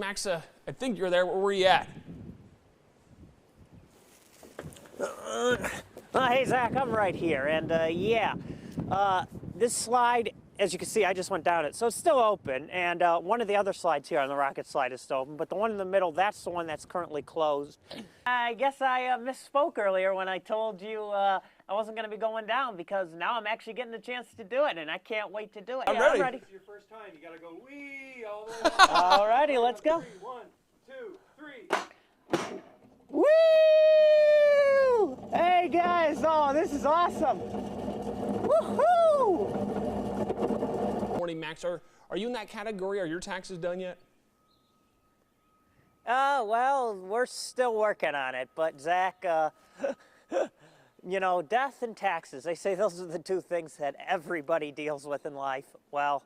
Max, I think you're there. Where were you at? Hey, Zach, I'm right here. And this slide, as you can see, I just went down it. So it's still open. And one of the other slides here on the rocket slide is still open. But the one in the middle, that's the one that's currently closed. I guess I misspoke earlier when I told you I wasn't going to be going down, because now I'm actually getting the chance to do it. And I can't wait to do it. I'm ready. This is your first time. You got to go wee all the way. All righty, let's go. 1, 2, 3. Woo! Hey guys, oh, this is awesome. Woohoo! Morning, Max. Are you in that category? Are your taxes done yet? Well, we're still working on it, but Zach, you know, death and taxes, they say those are the two things that everybody deals with in life. Well,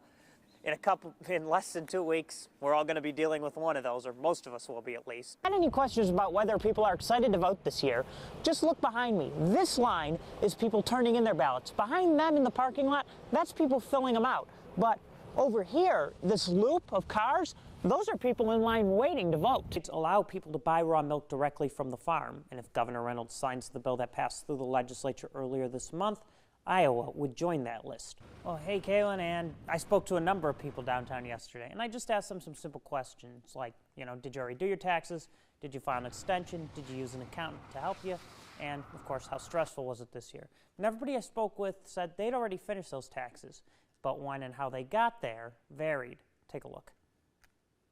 in less than 2 weeks, we're all going to be dealing with one of those, or most of us will be at least. Had any questions about whether people are excited to vote this year? Just look behind me. This line is people turning in their ballots. Behind them in the parking lot, that's people filling them out. But over here, this loop of cars, those are people in line waiting to vote. It's allow people to buy raw milk directly from the farm. And if Governor Reynolds signs the bill that passed through the legislature earlier this month, Iowa would join that list. Well, hey, Kaylin, and I spoke to a number of people downtown yesterday, and I just asked them some simple questions like, you know, did you already do your taxes? Did you file an extension? Did you use an accountant to help you? And, of course, how stressful was it this year? And everybody I spoke with said they'd already finished those taxes, but when and how they got there varied. Take a look.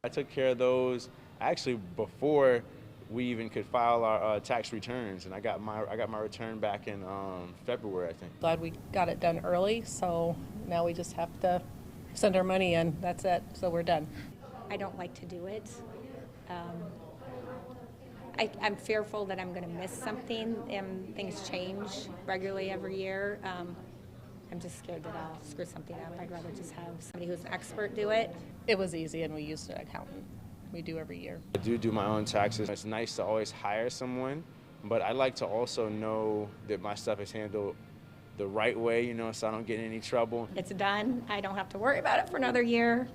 I took care of those actually before we even could file our tax returns, and I got my return back in February, I think. Glad we got it done early, so now we just have to send our money in. That's it. So we're done. I don't like to do it. I'm fearful that I'm going to miss something, and things change regularly every year. I'm just scared that I'll screw something up. I'd rather just have somebody who's an expert do it. It was easy, and we used an accountant. We do every year. I do my own taxes. It's nice to always hire someone, but I like to also know that my stuff is handled the right way, you know, so I don't get in any trouble. It's done. I don't have to worry about it for another year.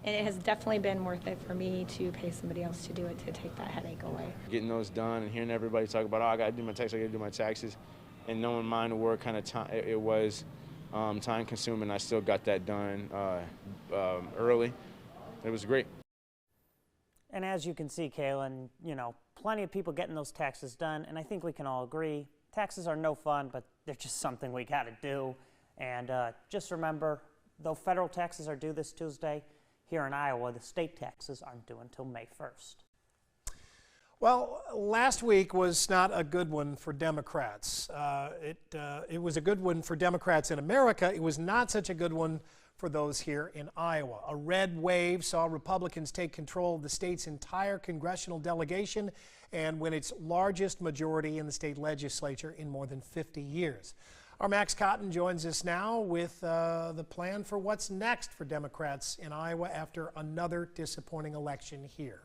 And it has definitely been worth it for me to pay somebody else to do it, to take that headache away. Getting those done and hearing everybody talk about, oh, I got to do my taxes, I got to do my taxes, and knowing mine to work kind of time, it was time consuming. I still got that done early. It was great. And as you can see, Kaylin, you know, plenty of people getting those taxes done, and I think we can all agree, taxes are no fun, but they're just something we got to do. And just remember, though federal taxes are due this Tuesday, here in Iowa, the state taxes aren't due until May 1st. Well, last week was not a good one for Democrats. It was a good one for Democrats in America. It was not such a good one for those here in Iowa. A red wave saw Republicans take control of the state's entire congressional delegation and win its largest majority in the state legislature in more than 50 years. Our Max Cotton joins us now with the plan for what's next for Democrats in Iowa after another disappointing election here.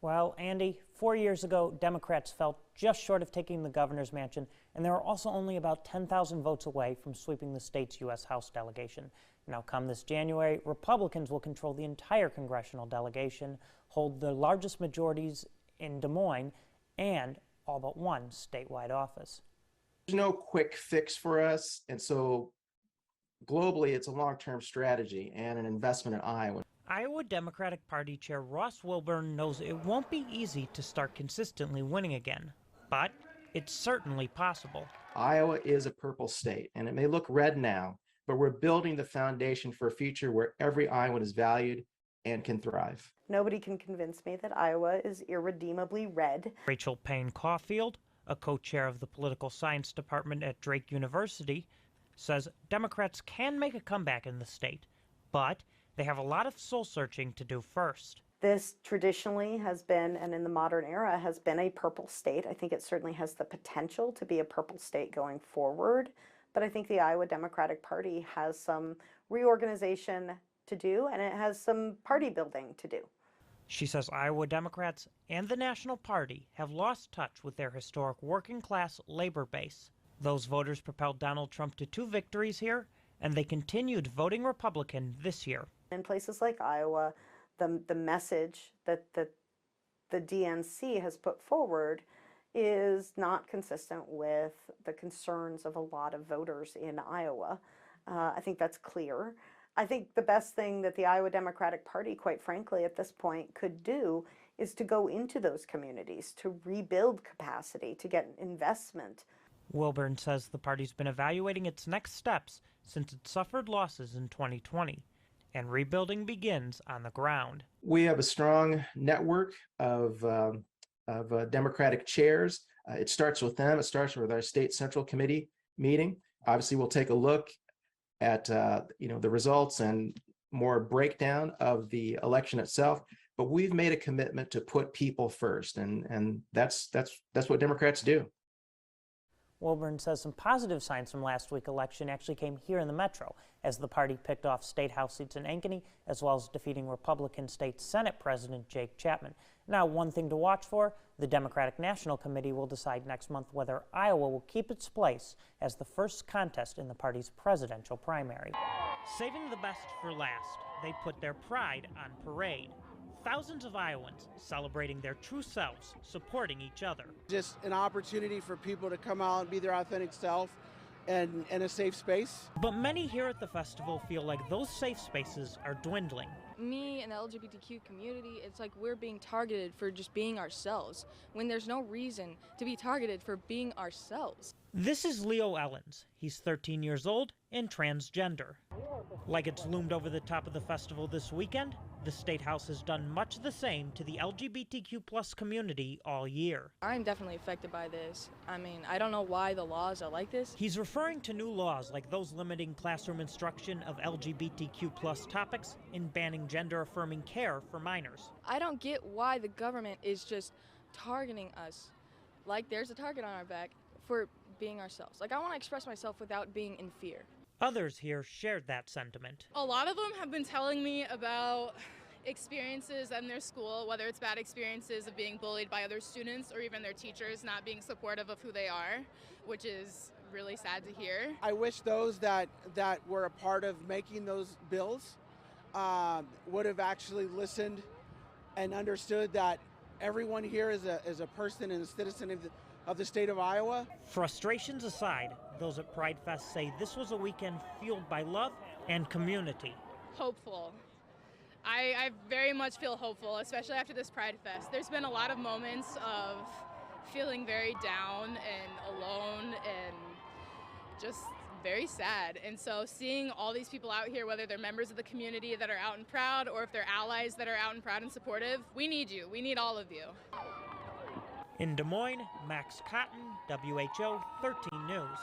Well, Andy, 4 years ago, Democrats fell just short of taking the governor's mansion, and they were also only about 10,000 votes away from sweeping the state's U.S. House delegation. Now, come this January, Republicans will control the entire congressional delegation, hold the largest majorities in Des Moines, and all but one statewide office. There's no quick fix for us, and so globally, it's a long-term strategy and an investment in Iowa. Iowa Democratic Party Chair Ross Wilburn knows it won't be easy to start consistently winning again, but it's certainly possible. Iowa is a purple state, and it may look red now, but we're building the foundation for a future where every Iowan is valued and can thrive. Nobody can convince me that Iowa is irredeemably red. Rachel Payne Caulfield, a co-chair of the political science department at Drake University, says Democrats can make a comeback in the state, but they have a lot of soul-searching to do first. This traditionally has been, and in the modern era, has been a purple state. I think it certainly has the potential to be a purple state going forward. But I think the Iowa Democratic Party has some reorganization to do, and it has some party building to do. She says Iowa Democrats and the National Party have lost touch with their historic working-class labor base. Those voters propelled Donald Trump to 2 victories here, and they continued voting Republican this year. In places like Iowa, the message that the DNC has put forward is not consistent with the concerns of a lot of voters in Iowa. I think that's clear. I think the best thing that the Iowa Democratic Party, quite frankly, at this point could do is to go into those communities, to rebuild capacity, to get investment. Wilburn says the party's been evaluating its next steps since it suffered losses in 2020, and rebuilding begins on the ground. We have a strong network of Democratic chairs. It starts with them. It starts with our state central committee meeting. Obviously, we'll take a look at the results and more breakdown of the election itself. But we've made a commitment to put people first, and that's what Democrats do. Wilburn says some positive signs from last week's election actually came here in the metro, as the party picked off state house seats in Ankeny, as well as defeating Republican State Senate President Jake Chapman. Now, one thing to watch for, the Democratic National Committee will decide next month whether Iowa will keep its place as the first contest in the party's presidential primary. Saving the best for last, they put their pride on parade. Thousands of Iowans celebrating their true selves, supporting each other. Just an opportunity for people to come out and be their authentic self and in a safe space. But many here at the festival feel like those safe spaces are dwindling. Me and the LGBTQ community, it's like we're being targeted for just being ourselves, when there's no reason to be targeted for being ourselves. This is Leo Ellens. He's 13 years old and transgender. Like it's loomed over the top of the festival this weekend, the State House has done much the same to the LGBTQ plus community all year. I'm definitely affected by this. I mean, I don't know why the laws are like this. He's referring to new laws like those limiting classroom instruction of LGBTQ plus topics and banning gender-affirming care for minors. I don't get why the government is just targeting us like there's a target on our back for being ourselves. Like, I want to express myself without being in fear. Others here shared that sentiment. A lot of them have been telling me about experiences in their school, whether it's bad experiences of being bullied by other students or even their teachers not being supportive of who they are, which is really sad to hear. I wish those that were a part of making those bills would have actually listened and understood that everyone here is a person and a citizen of the state of Iowa. Frustrations aside, those at Pride Fest say this was a weekend fueled by love and community. Hopeful. I very much feel hopeful, especially after this Pride Fest. There's been a lot of moments of feeling very down and alone and just very sad. And so seeing all these people out here, whether they're members of the community that are out and proud or if they're allies that are out and proud and supportive, we need you. We need all of you. In Des Moines, Max Cotton, WHO 13 News.